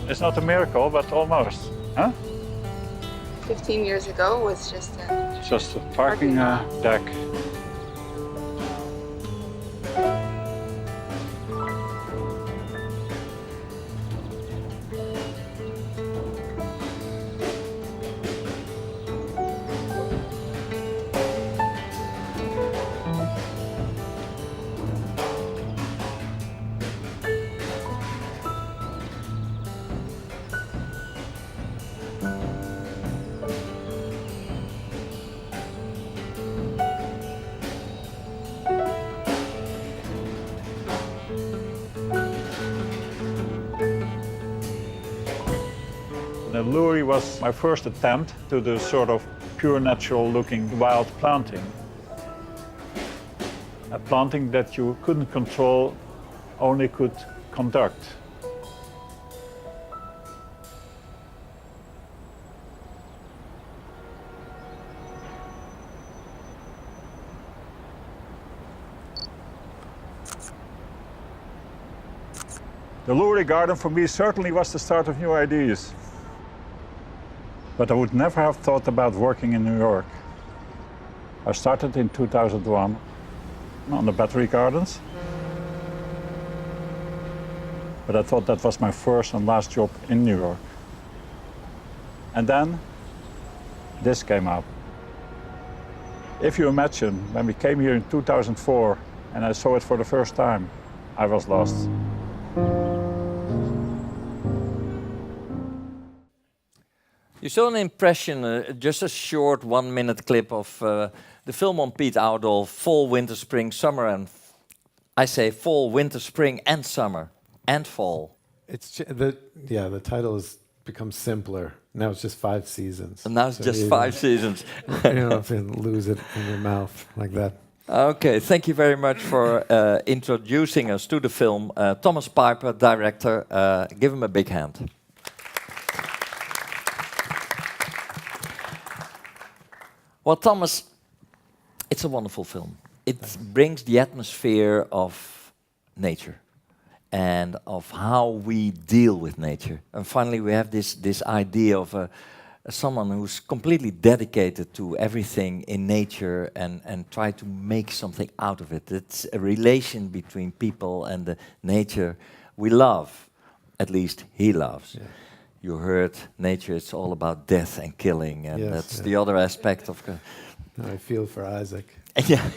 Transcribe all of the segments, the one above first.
It's not a miracle, but almost. Huh? 15 years ago was Just a parking deck. The Loerie was my first attempt to do sort of pure natural looking wild planting. A planting that you couldn't control, only could conduct. The Loerie garden for me certainly was the start of new ideas. But I would never have thought about working in New York. I started in 2001 on the Battery Gardens. But I thought that was my first and last job in New York. And then this came up. If you imagine, when we came here in 2004 and I saw it for the first time, I was lost. You saw an impression, just a short 1-minute clip of the film on Piet Oudolf, Fall, Winter, Spring, Summer, and I say Fall, Winter, Spring, and Summer, and Fall. It's the title has become simpler. Now it's just 5 seasons. And now it's just 5 seasons. You don't have to lose it in your mouth like that. Okay, thank you very much for introducing us to the film. Thomas Piper, director, give him a big hand. Well, Thomas, it's a wonderful film. It brings the atmosphere of nature and of how we deal with nature. And finally, we have this idea of someone who's completely dedicated to everything in nature and try to make something out of it. It's a relation between people and the nature we love, at least he loves. Yeah. You heard nature, it's all about death and killing, and that's the other aspect of... I feel for Isaac. Yeah,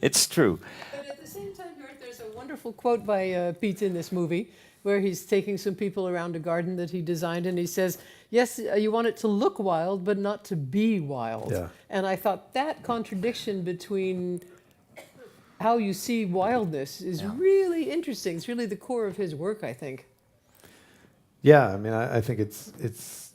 it's true. But at the same time, Jord, there's a wonderful quote by Piet in this movie, where he's taking some people around a garden that he designed, and he says, yes, you want it to look wild, but not to be wild. Yeah. And I thought that contradiction between how you see wildness is really interesting. It's really the core of his work, I think. Yeah, I mean, I think it's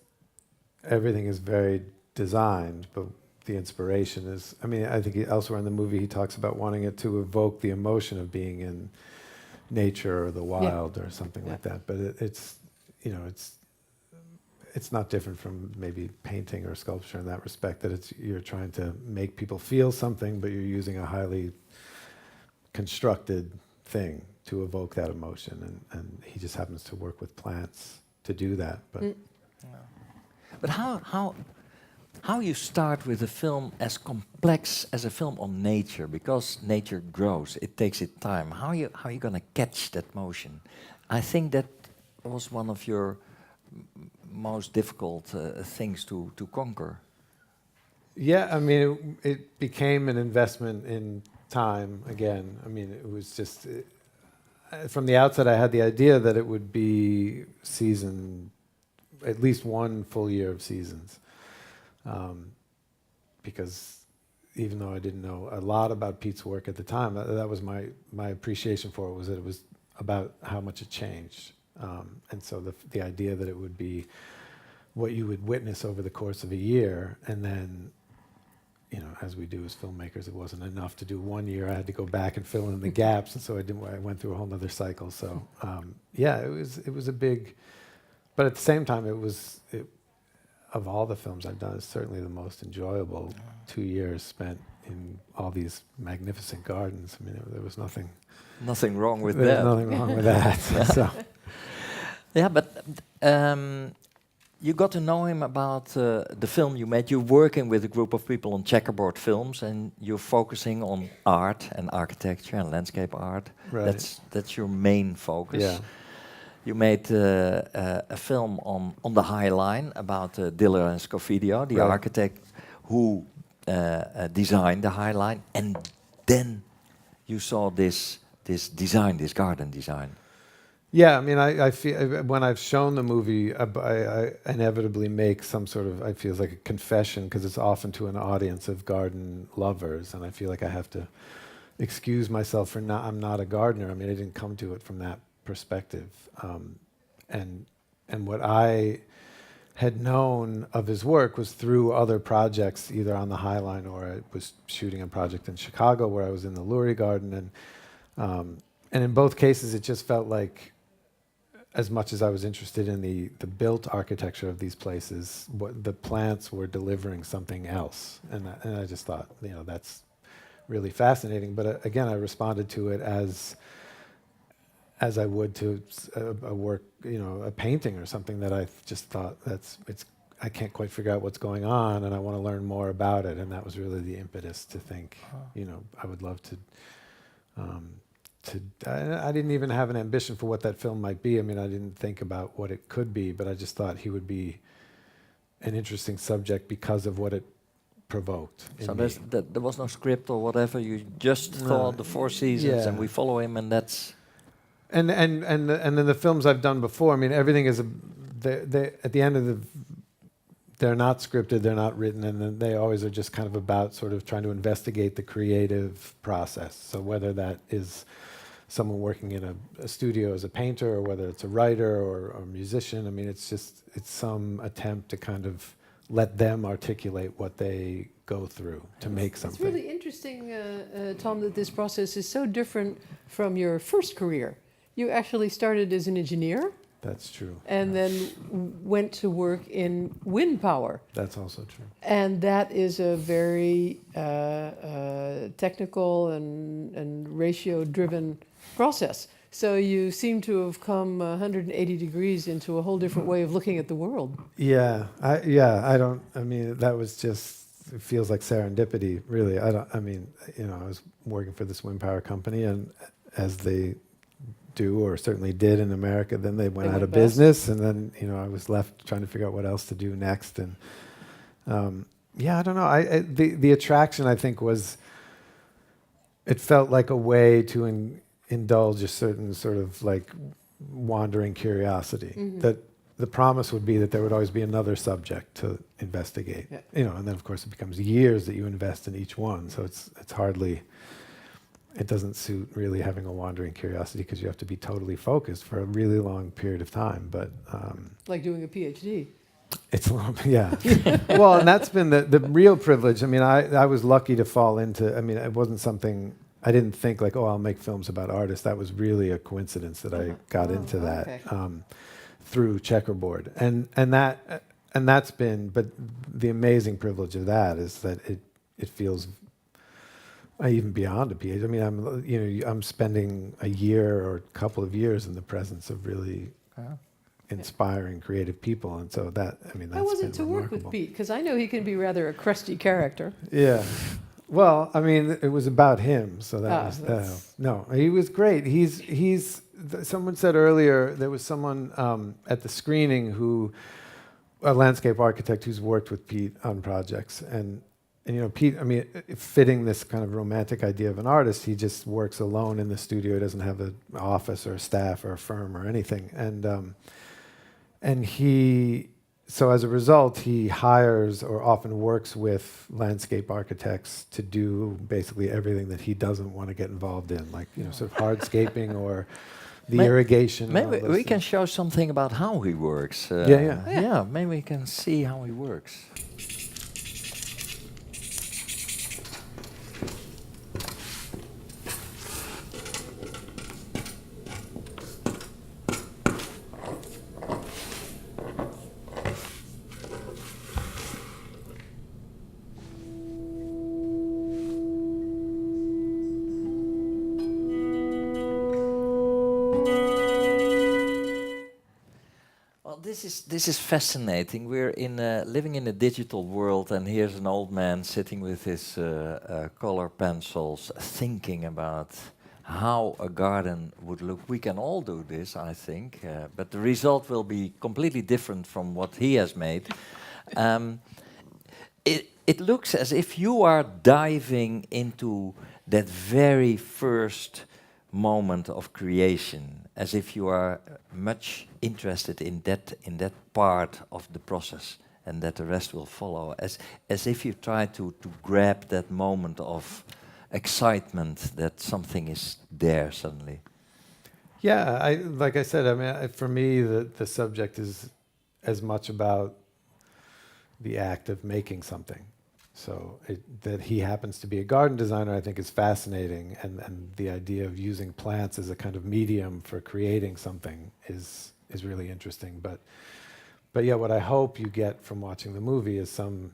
everything is very designed, but the inspiration is, I mean, I think elsewhere in the movie he talks about wanting it to evoke the emotion of being in nature or the wild or something like that. But it's, you know, it's not different from maybe painting or sculpture in that respect, that you're trying to make people feel something, but you're using a highly constructed thing to evoke that emotion, and he just happens to work with plants to do that. But how you start with a film as complex as a film on nature, because nature grows, it takes its time. How are you going to catch that motion? I think that was one of your most difficult things to conquer. Yeah, I mean, it became an investment in time again. I mean, it was just... from the outset, I had the idea that it would be at least one full year of seasons. Because even though I didn't know a lot about Piet's work at the time, that was my appreciation for it, was that it was about how much it changed. And so the idea that it would be what you would witness over the course of a year, and then, you know, as we do as filmmakers, it wasn't enough to do 1 year. I had to go back and fill in the gaps, and so I went through a whole other cycle. So yeah, it was a big, but at the same time, of all the films I've done, it's certainly the most enjoyable 2 years spent in all these magnificent gardens. I mean, there was nothing wrong with that. Nothing wrong with that. So. Yeah, but you got to know him about the film you made. You're working with a group of people on checkerboard films, and you're focusing on art and architecture and landscape art. Right. That's your main focus. Yeah. You made a film on the High Line about Diller and Scofidio, the Right. architect who designed the High Line, and then you saw this design, this garden design. Yeah, I mean, I feel when I've shown the movie, I inevitably make some sort of, it feels like a confession, because it's often to an audience of garden lovers, and I feel like I have to excuse myself for I'm not a gardener. I mean, I didn't come to it from that perspective, and what I had known of his work was through other projects, either on the High Line, or I was shooting a project in Chicago where I was in the Lurie Garden, and in both cases it just felt like, as much as I was interested in the built architecture of these places, what the plants were delivering something else, and I just thought, that's really fascinating. But again, I responded to it as I would to a work, a painting or something that I just thought I can't quite figure out what's going on, and I want to learn more about it, and that was really the impetus to think, I would love to. I didn't even have an ambition for what that film might be. I mean, I didn't think about what it could be, but I just thought he would be an interesting subject because of what it provoked. So there was no script or whatever. You just thought the Four Seasons, and we follow him, and that's. And then the films I've done before. I mean, everything is they at the end of they're not scripted, they're not written, and then they always are just kind of about sort of trying to investigate the creative process. So whether that is someone working in a studio as a painter, or whether it's a writer or a musician, I mean, it's some attempt to kind of let them articulate what they go through to make something. It's really interesting, Tom, that this process is so different from your first career. You actually started as an engineer. That's true. And then went to work in wind power. That's also true. And that is a very technical and ratio-driven process. So you seem to have come 180 degrees into a whole different way of looking at the world. Yeah, I mean, that was just, it feels like serendipity, really. I was working for this wind power company, and as they do, or certainly did in America, then they went out of business, and then I was left trying to figure out what else to do next. And I don't know. The attraction, I think, was, it felt like a way to indulge a certain sort of like wandering curiosity. Mm-hmm. That the promise would be that there would always be another subject to investigate. Yeah. And then of course it becomes years that you invest in each one. So it's hardly. It doesn't suit really having a wandering curiosity, because you have to be totally focused for a really long period of time. But like doing a PhD. It's a little bit, yeah. Well, and that's been the real privilege. I mean, I was lucky to fall into. I mean, it wasn't something. I didn't think like, I'll make films about artists. That was really a coincidence that I got into that through checkerboard, and that's been. But the amazing privilege of that is that it feels. Even beyond a PhD. I mean, I'm spending a year or a couple of years in the presence of really inspiring, creative people, and so that, I mean, that's. How was it to work with Piet? Because I know he can be rather a crusty character. Yeah, well, I mean, it was about him, so that was no. He was great. He's. Someone said earlier there was someone at the screening a landscape architect who's worked with Piet on projects, and Piet, I mean, fitting this kind of romantic idea of an artist, he just works alone in the studio. He doesn't have an office or a staff or a firm or anything. And so as a result, he hires or often works with landscape architects to do basically everything that he doesn't want to get involved in, like, sort of hardscaping or the irrigation. Maybe we can show something about how he works. Yeah, maybe we can see how he works. this is fascinating. We're living in a digital world, and here's an old man sitting with his color pencils, thinking about how a garden would look. We can all do this, I think, but the result will be completely different from what he has made. It looks as if you are diving into that very first moment of creation, as if you are much interested in that part of the process, and that the rest will follow, as if you try to grab that moment of excitement that something is there suddenly. Yeah, like I said, I mean, for me, the subject is as much about the act of making something. So that he happens to be a garden designer, I think, is fascinating, and the idea of using plants as a kind of medium for creating something is really interesting. But yeah, what I hope you get from watching the movie is some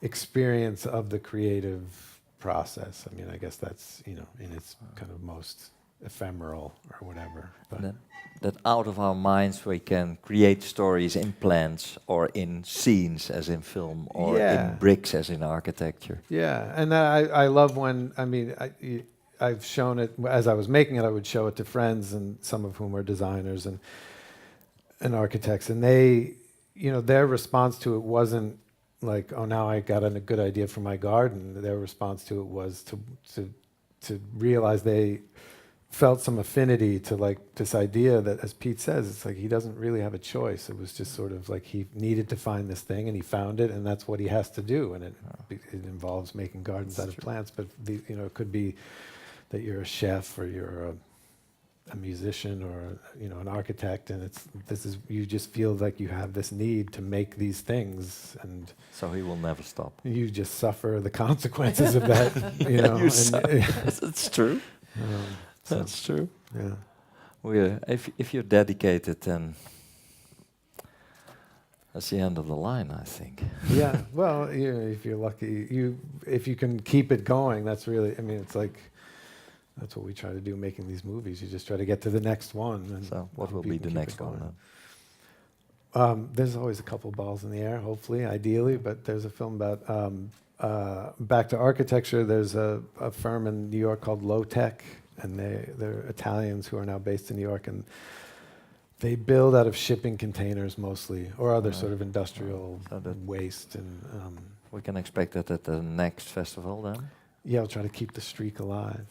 experience of the creative process. I mean, I guess that's, in its kind of most ephemeral or whatever. But that out of our minds we can create stories in plants or in scenes as in film or in bricks as in architecture. Yeah, and I love when, I've shown it, as I was making it, I would show it to friends, and some of whom are designers and architects, and they, their response to it wasn't like, oh, now I got a good idea for my garden. Their response to it was to realize they felt some affinity to like this idea that, as Piet says, it's like he doesn't really have a choice. It was just sort of like he needed to find this thing, and he found it, and that's what he has to do. And it involves making gardens out of plants. But it could be that you're a chef, or you're a musician, or an architect, and you just feel like you have this need to make these things, and so he will never stop. You just suffer the consequences of that. It's true. That's true. Yeah. If you're dedicated, then that's the end of the line, I think. Yeah. Well, if you're lucky, if you can keep it going, that's really. I mean, it's like that's what we try to do making these movies. You just try to get to the next one. And so, what will be the next one then? There's always a couple balls in the air, hopefully, ideally. But there's a film about back to architecture. There's a firm in New York called Low Tech. And they're Italians who are now based in New York, and they build out of shipping containers mostly, or other sort of industrial waste. And we can expect that at the next festival then? Yeah, I'll try to keep the streak alive.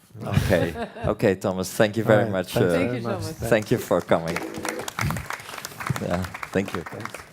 Okay, Thomas, thank you very much. Thank you, Thomas. Thank you for coming. Yeah, thank you. Thanks.